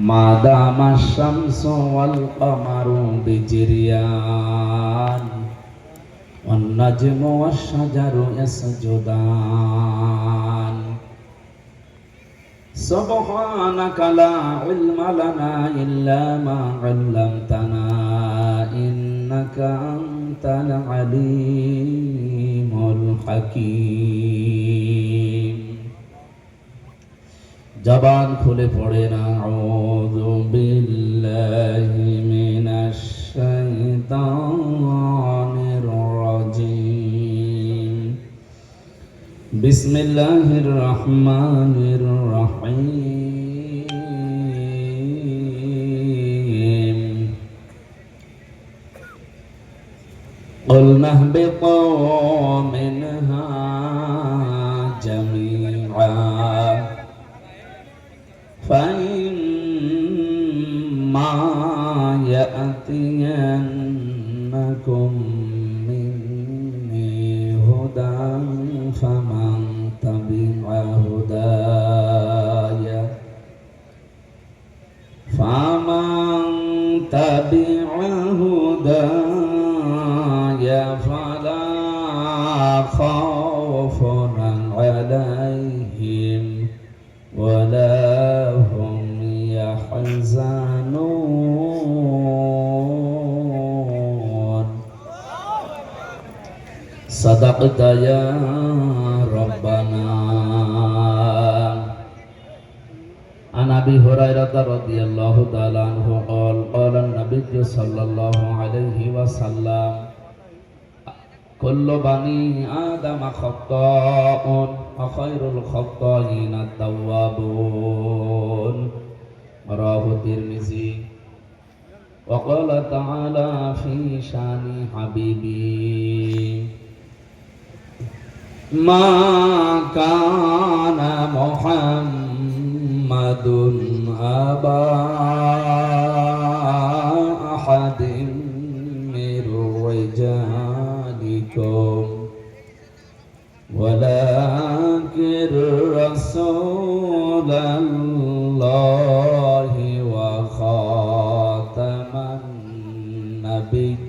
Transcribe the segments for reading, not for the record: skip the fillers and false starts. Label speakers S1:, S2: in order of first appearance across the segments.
S1: ما دام الشمس والقمر بجريان والنجم والشجر يسجدان سبحانك لا علم لنا إلا ما علمتنا إنك أنت العليم الحكيم জবান খুলে পড়েন আউযু বিল্লাহি মিনাশ শাইতানির রাজিম বিসমিল্লাহির রহমানির রহিম قُلْنَا اهْبِطُوا مِنْهَا جَمِيعًا فَإِمَّا يَأْتِيَنَّكُم مِّنِّي هُدًى فَمَن تَبِعَ هُدَايَ فَلَا خَوْفٌ عَلَيْهِمْ وَلَا هُمْ يَحْزَنُونَ صدقت يا ربنا عن أبي هريرة رضي الله تعالى عنه قال قال النبي صلى الله عليه وسلم كل بني آدم خطاء وخير الخطائين التوابون رواه الترمذي وقال تعالى في شان حبيبي ما كان محمد أبا أحد من رجالكم ولكن رسول الله وخاتم النبيين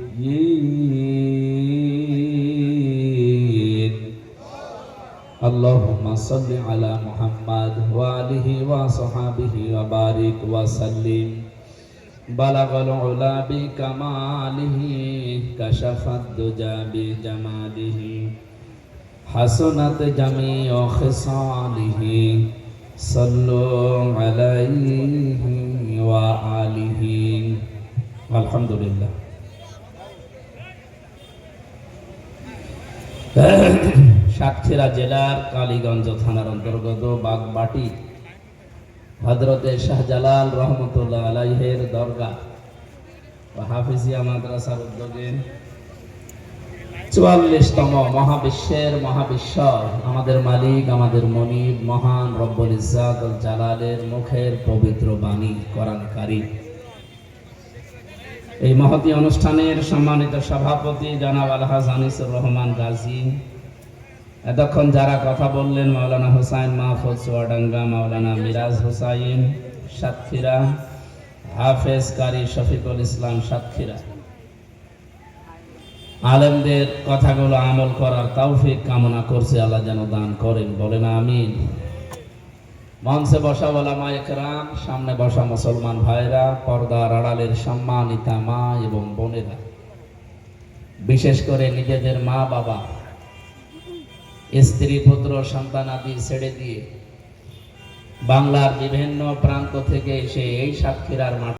S1: اللهم صل على محمد وآله وصحبه وبارك وسلم بلغ العلا بكماله كشف الدجى بجماله حسنت جميع خصاله صلوا عليه وآله الحمد لله সাতক্ষীরা জেলার কালীগঞ্জ থানার অন্তর্গত বাগবাটি হযরতে শাহজালাল রহমতুল্লাহ আলাইহির দরগাহ ও হাফিজিয়া মাদ্রাসার উদ্যোগে ৪৪তম মহাবিশ্বের মহাবিশ্বর আমাদের মালিক আমাদের মনিব মহান রব্বুল ইজ্জাত ওয়াল জালালের মুখের পবিত্র বাণী কোরআন কারীম। এই মহতী অনুষ্ঠানের সম্মানিত সভাপতি জনাব আলহাজ আনিসুর রহমান গাজী, এতক্ষণ যারা কথা বললেন মাওলানা হুসাইন মাহফুজ চুয়াডাঙ্গা, মাওলানা মিরাজ হুসাইন সাতক্ষীরা, হাফেজ কারি শফিকুল ইসলাম সাতক্ষীরা, আলেমদের কথাগুলো আমল করার তৌফিক কামনা করছে, আল্লাহ যেন দান করেন, বলেন আমিন। মঞ্চে বসা ওলামায়ে কেরাম, সামনে বসা মুসলমান ভাইরা, পর্দার আড়ালের সম্মানিতা মা এবং বোনেরা, বিশেষ করে নিজেদের মা বাবা, স্ত্রী পুত্র সন্তানাদি ছেড়ে দিয়ে বাংলার বিভিন্ন প্রান্ত থেকে এসে এই সাতক্ষীরার মাঠ